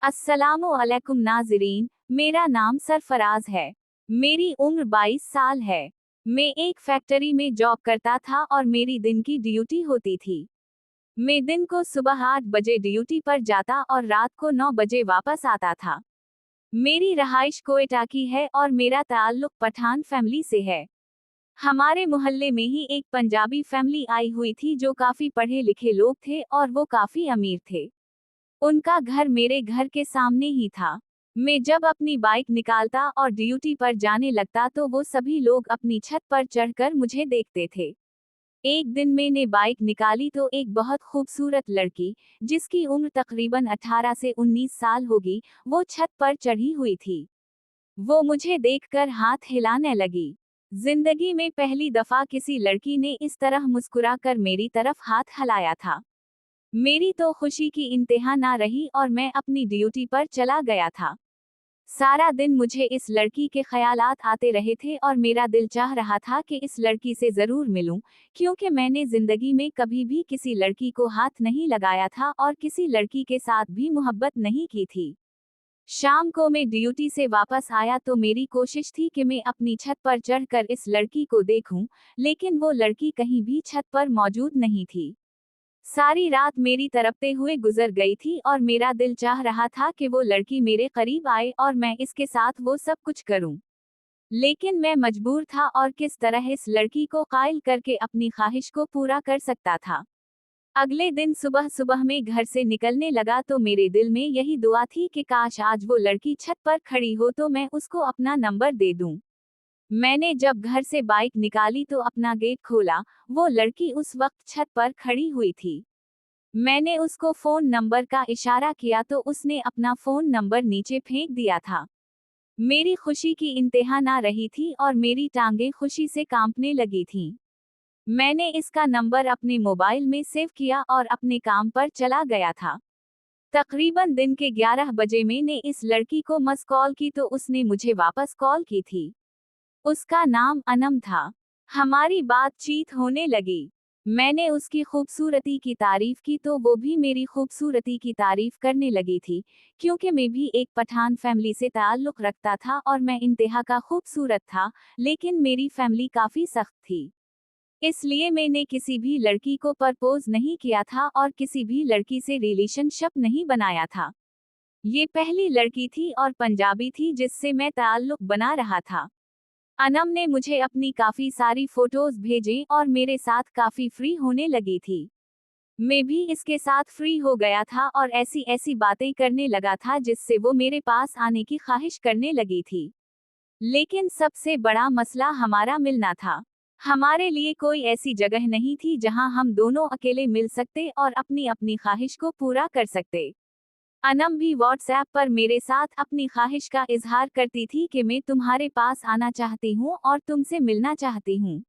अस्सलामु अलैकुम नाज़रीन, मेरा नाम सरफराज है। मेरी उम्र 22 साल है। मैं एक फैक्ट्री में जॉब करता था और मेरी दिन की ड्यूटी होती थी। मैं दिन को सुबह 8 बजे ड्यूटी पर जाता और रात को 9 बजे वापस आता था। मेरी रहाइश कोयटा की है और मेरा ताल्लुक पठान फैमिली से है। हमारे मोहल्ले में ही एक पंजाबी फैमिली आई हुई थी जो काफी पढ़े लिखे लोग थे और वो काफी अमीर थे। उनका घर मेरे घर के सामने ही था। मैं जब अपनी बाइक निकालता और ड्यूटी पर जाने लगता तो वो सभी लोग अपनी छत पर चढ़कर मुझे देखते थे। एक दिन मैंने बाइक निकाली तो एक बहुत खूबसूरत लड़की, जिसकी उम्र तकरीबन 18 से 19 साल होगी, वो छत पर चढ़ी हुई थी। वो मुझे देखकर हाथ हिलाने लगी। जिंदगी में पहली दफा किसी लड़की ने इस तरह मुस्कुराकर मेरी तरफ हाथ हिलाया था। मेरी तो खुशी की इंतहा ना रही और मैं अपनी ड्यूटी पर चला गया था। सारा दिन मुझे इस लड़की के ख्यालात आते रहे थे और मेरा दिल चाह रहा था कि इस लड़की से जरूर मिलूं, क्योंकि मैंने जिंदगी में कभी भी किसी लड़की को हाथ नहीं लगाया था और किसी लड़की के साथ भी मोहब्बत नहीं की थी। शाम को मैं ड्यूटी से वापस आया तो मेरी कोशिश थी कि मैं अपनी छत पर चढ़कर इस लड़की को देखूं, लेकिन वो लड़की कहीं भी छत पर मौजूद नहीं थी। सारी रात मेरी तरफते हुए गुजर गई थी और मेरा दिल चाह रहा था कि वो लड़की मेरे करीब आए और मैं इसके साथ वो सब कुछ करूं। लेकिन मैं मजबूर था और किस तरह इस लड़की को कायल करके अपनी ख्वाहिश को पूरा कर सकता था। अगले दिन सुबह सुबह में घर से निकलने लगा तो मेरे दिल में यही दुआ थी कि काश आज वो लड़की छत पर खड़ी हो तो मैं उसको अपना नंबर दे दूं। मैंने जब घर से बाइक निकाली तो अपना गेट खोला, वो लड़की उस वक्त छत पर खड़ी हुई थी। मैंने उसको फोन नंबर का इशारा किया तो उसने अपना फोन नंबर नीचे फेंक दिया था। मेरी खुशी की इंतहा ना रही थी और मेरी टांगें खुशी से कांपने लगी थीं। मैंने इसका नंबर अपने मोबाइल में सेव किया और अपने काम पर चला गया था। तकरीबन दिन के 11 बजे मैंने इस लड़की को मिस कॉल की तो उसने मुझे वापस कॉल की थी। उसका नाम अनम था। हमारी बातचीत होने लगी। मैंने उसकी खूबसूरती की तारीफ की तो वो भी मेरी खूबसूरती की तारीफ करने लगी थी, क्योंकि मैं भी एक पठान फैमिली से ताल्लुक रखता था और मैं इंतहा का खूबसूरत था, लेकिन मेरी फैमिली काफी सख्त थी। इसलिए मैंने किसी भी लड़की को प्रपोज नहीं किया था और किसी भी लड़की से रिलेशनशिप नहीं बनाया था। ये पहली लड़की थी और पंजाबी थी जिससे मैं ताल्लुक बना रहा था। अनम ने मुझे अपनी काफी सारी फोटोज भेजे और मेरे साथ काफी फ्री होने लगी थी। मैं भी इसके साथ फ्री हो गया था और ऐसी ऐसी बातें करने लगा था जिससे वो मेरे पास आने की ख्वाहिश करने लगी थी। लेकिन सबसे बड़ा मसला हमारा मिलना था। हमारे लिए कोई ऐसी जगह नहीं थी जहां हम दोनों अकेले मिल सकते और अपनी अपनी ख्वाहिश को पूरा कर सकते। अनम भी व्हाट्सएप पर मेरे साथ अपनी ख्वाहिश का इजहार करती थी कि मैं तुम्हारे पास आना चाहती हूँ और तुमसे मिलना चाहती हूँ।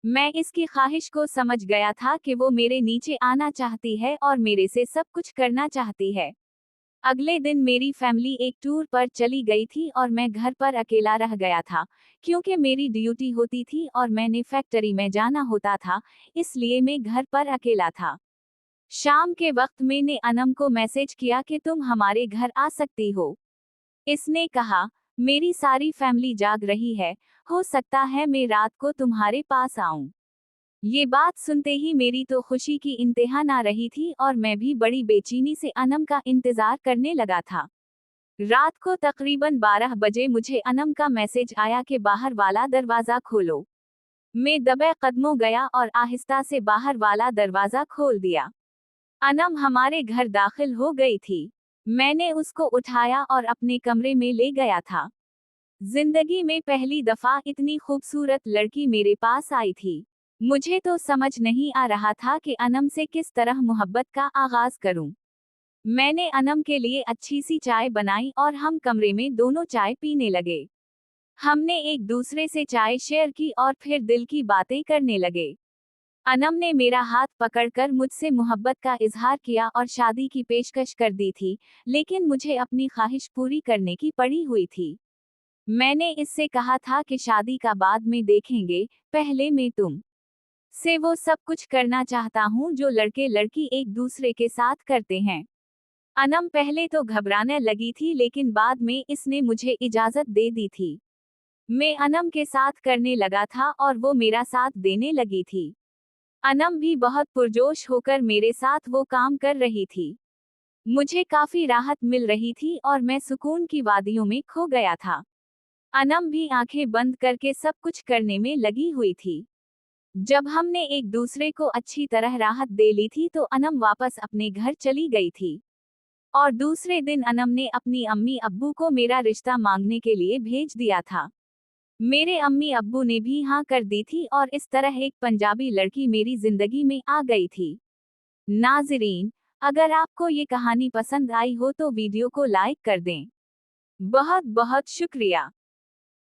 मैं इसकी ख्वाहिश को समझ गया था कि वो मेरे नीचे आना चाहती है और मेरे से सब कुछ करना चाहती है। अगले दिन मेरी फैमिली एक टूर पर चली गई थी और मैं घर पर अकेला रह गया था, क्योंकि मेरी ड्यूटी होती थी और मैंने फैक्ट्री में जाना होता था, इसलिए मैं घर पर अकेला था। शाम के वक्त मैंने अनम को मैसेज किया कि तुम हमारे घर आ सकती हो। इसने कहा, मेरी सारी फैमिली जाग रही है, हो सकता है मैं रात को तुम्हारे पास आऊं। ये बात सुनते ही मेरी तो खुशी की इंतहा ना रही थी और मैं भी बड़ी बेचैनी से अनम का इंतजार करने लगा था। रात को तकरीबन 12 बजे मुझे अनम का मैसेज आया कि बाहर वाला दरवाजा खोलो। मैं दबे कदमों गया और आहिस्ता से बाहर वाला दरवाजा खोल दिया। अनम हमारे घर दाखिल हो गई थी। मैंने उसको उठाया और अपने कमरे में ले गया था। जिंदगी में पहली दफा इतनी खूबसूरत लड़की मेरे पास आई थी। मुझे तो समझ नहीं आ रहा था कि अनम से किस तरह मोहब्बत का आगाज करूं। मैंने अनम के लिए अच्छी सी चाय बनाई और हम कमरे में दोनों चाय पीने लगे। हमने एक दूसरे से चाय शेयर की और फिर दिल की बातें करने लगे। अनम ने मेरा हाथ पकड़कर मुझसे मोहब्बत का इजहार किया और शादी की पेशकश कर दी थी, लेकिन मुझे अपनी ख्वाहिश पूरी करने की पड़ी हुई थी। मैंने इससे कहा था कि शादी का बाद में देखेंगे, पहले मैं तुम से वो सब कुछ करना चाहता हूँ जो लड़के लड़की एक दूसरे के साथ करते हैं। अनम पहले तो घबराने लगी थी, लेकिन बाद में इसने मुझे इजाजत दे दी थी। मैं अनम के साथ करने लगा था और वो मेरा साथ देने लगी थी। अनम भी बहुत पुरजोश होकर मेरे साथ वो काम कर रही थी। मुझे काफी राहत मिल रही थी और मैं सुकून की वादियों में खो गया था। अनम भी आंखें बंद करके सब कुछ करने में लगी हुई थी। जब हमने एक दूसरे को अच्छी तरह राहत दे ली थी तो अनम वापस अपने घर चली गई थी। और दूसरे दिन अनम ने अपनी अम्मी अब्बू को मेरा रिश्ता मांगने के लिए भेज दिया था। मेरे अम्मी अब्बू ने भी हाँ कर दी थी और इस तरह एक पंजाबी लड़की मेरी जिंदगी में आ गई थी। नाज़रीन, अगर आपको ये कहानी पसंद आई हो तो वीडियो को लाइक कर दें। बहुत बहुत शुक्रिया।